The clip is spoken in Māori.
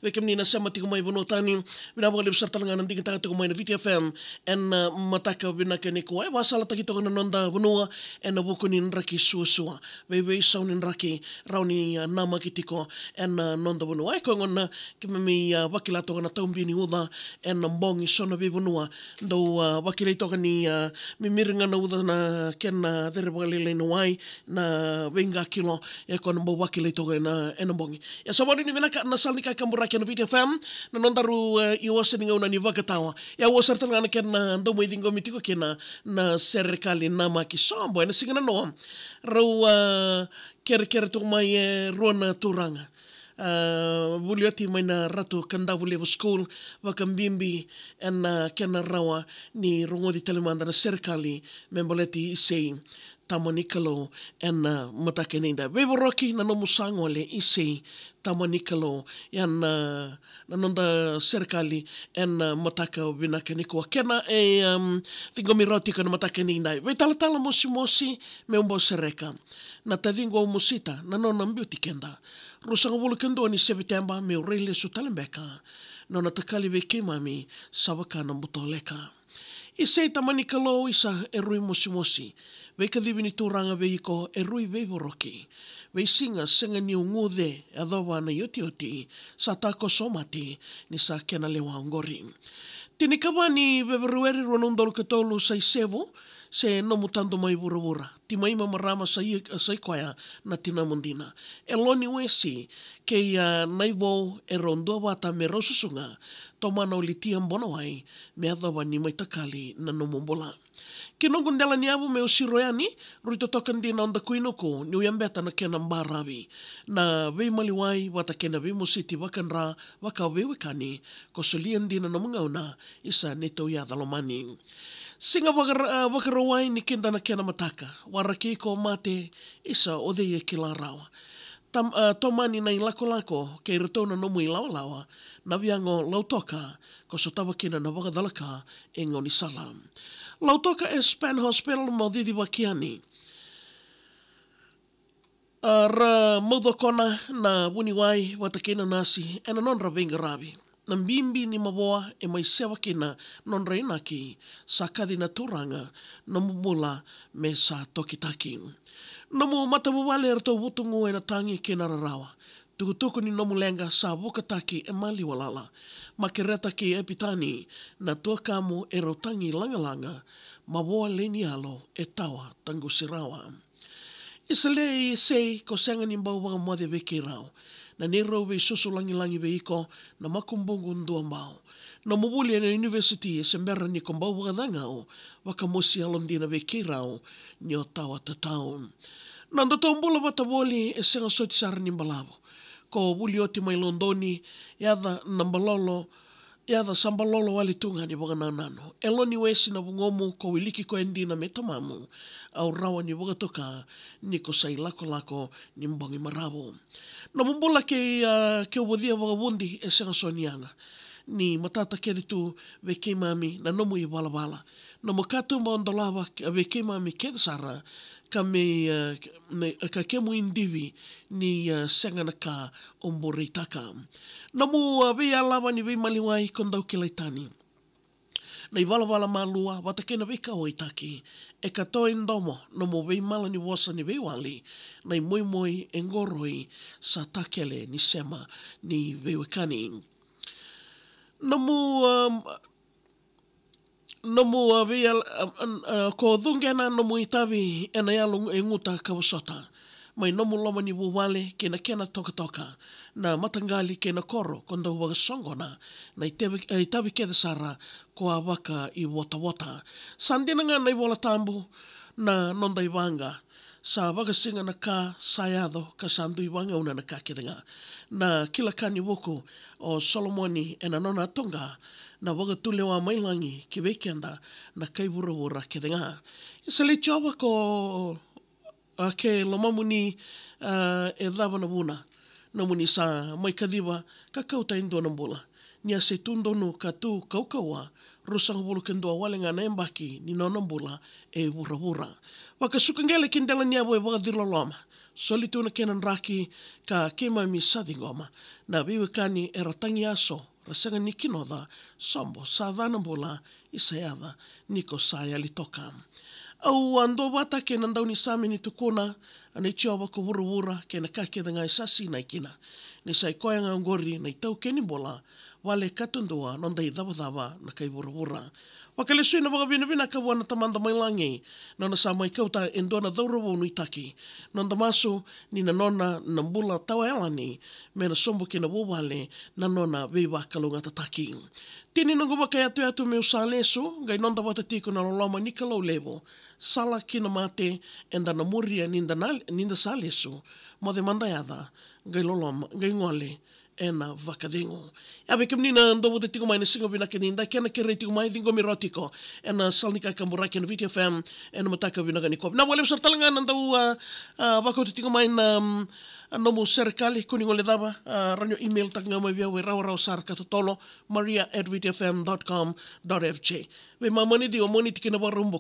we kem ni na sama tiku mai bono tani bina bo le serta ngana nding ta tiku mai na VTFM en mataka bina ke ni ko e wasala ta kito na nonda bonua en na buku ni raki suasua we sau ni raki rauni nama kitiko en nonda bonua ai ko ngona ke mi wakila to na taumbi ni uda en mbongi sona be bonua do wakila to ni mi miringa na uda na ken dere balile no ai na venga kilo e ko mbo wakila to na en mbongi ya sabani ni vena na salni ka kambura ken VTFM na nondaru I wasa ninga una ni wakatawa ya wasa tanga ken ndo mo idingo mitiko ken na serikali nama ki sombo na singana no rau ker to mai rona turanga bulioti mai na ratu kanda level school wakambimbi en kena rawa ni rongo di telemanda na serikali memboleti isei tamanikalo en matake nenda beboroki na nomu sangole isei tamanikalo yan na nonda serikali en mataka binake niko kena tingo miroti kana matake nenda we tala mosi me umbo sereka na tadingo musita na nona mbiuti kenda rusanga bulu kendo ni September me urele sutalembeka nona takali we kemami sabaka na mutoleka isei tamanikalo isa erui mosi we kadibini turanga we iko erui we boroki we singa ni ungude adowa na yoti sa tako somati ni sa kena lewa ngori tinikabani beberueri ronondol ketolu sai sevo se no mutando mai burabura ti mai mamarama sai kwaya na tina mundina eloni wesi ke naivo erondo bata me rosusunga tomana olitia mbono ai me adowa ni mai takali na no mombola kinongundela ni abu me usiroyani ruito tokan di na onda kuinoko ni uyambeta na kena mbarabi na vei maliwai wata kena vei musiti wakanra waka wewekani kosolian di na namungauna isa neto ya dalomani singa wakarawai ni kenda na kena mataka waraki ko mate isa odeye kila rawa tomani na ilako ke retona no mu ilawa na viango lautoka ko sotawa kena na wakadalaka engoni salam lautoka Span Hospital mo didi wakiani ra modokona na buniwai watakena nasi ena non ravenga rabi na mbimbi ni maboa e mai sewa kena non reinaki sakadi na turanga na mumula me sa tokitaki na mu matabuwale erto wutungu e na tangi kena rarawa tukutuku ni nomu lenga sa wukataki e mali walala makereta ki e pitani na tua kamu e rotangi langa maboa leni alo e tawa tangu sirawa isale sei ko senga ni mbau waka mwade weke rao na nero we susu langi veiko na makumbungu ndua mbao na mubuli na university e sembera ni kumbau waka dangao waka mosi alondina weke rao ni o tawa tatao na ndoto mbula wataboli e senga soti sara ni mbalabo ko bulioti mai Londoni yada nambalolo yada sambalolo wali tunga ni waga nanano eloni wesi na bungomu ko wiliki ko endi na metamamu au rawa ni waga toka ni ko sai lako ni mbongi marabo na mumbula ke ubodia waga bundi e senga sonianga ni matata keritu weke mami na nomu I wala na mokatu mbondolawa weke mami kedasara kame ka kemu indivi ni sengana ka omboritaka namu ve alawa ni ve maliwai kondau kelaitani na iwala malua watakena ve ka oitaki e ka toi ndomo namu ve mala ni wasa ni ve wali na moi engoroi sa takele ni sema ni ve wekani Nomu ko dhungena nomu itavi ena yalu e nguta kawasota. Mai nomu loma ni wawale kena toka na matangali kena koro konda huwaga songona na itavi keda sara ko a waka I wota. Sandina nga na iwola tambu na nonda iwanga. Sa waga singa na ka sayado ka sandu iwanga una na ka kedenga. Na kila kani woko o Solomoni ena nona tonga na waga tulewa mailangi ki weekenda na kaiwura kedenga. Isali chowa ko ke lomamuni e dava na wuna na muni sa mai kadiwa ka kauta indo na mbula. Nia se tundonu ka tu kaukaua rusang bulu kendua walenga na embaki ni nona mbula e wura. Waka sukangele kindela nia boe waga diloloma. solituna kenan raki ka kema mi sadingoma na biwe kani e ratangi aso rasanga ni kinoda sombo sadana bola isayada niko saya litokam. Au ando wata ke nandau ni sami ni tukuna anei tioba ko wura ke na kake da ngai sasi na ikina. Ni sai koe ngā ngori na itau ke ni bola wale katundua nonda i dawa na kai wura. Wakale sui na waka bina ka wana tamanda mai langi nona sa mai kauta endona daura wonu itaki. Nonda masu ni na nona na mbula tawa elani me na sombo ke na wawale na nona weiwa kalunga tataki. Tini nungu waka atu me usa lesu, ngai nonda wata tiko na loloma ni kalau levo, sala kina mate enda na muria ninda sa lesu, mo de mandayada, ngai loloma, ngai ngole, ena vakadengo. Awe kem nina ndo wata tiko mai na singo bina ke ninda, kena ke rei tiko mai dingo mi rotiko, ena salnika kamburai kena VTFM, ena mataka bina gani kop. Na wale usar talangan anda waka wata tiko mai na nomu serikali kuningo le daba ranyo email tak nga mai via we rau sar katotolo maria@vtfm.com.fj. We mamani di omoni tikina warumbo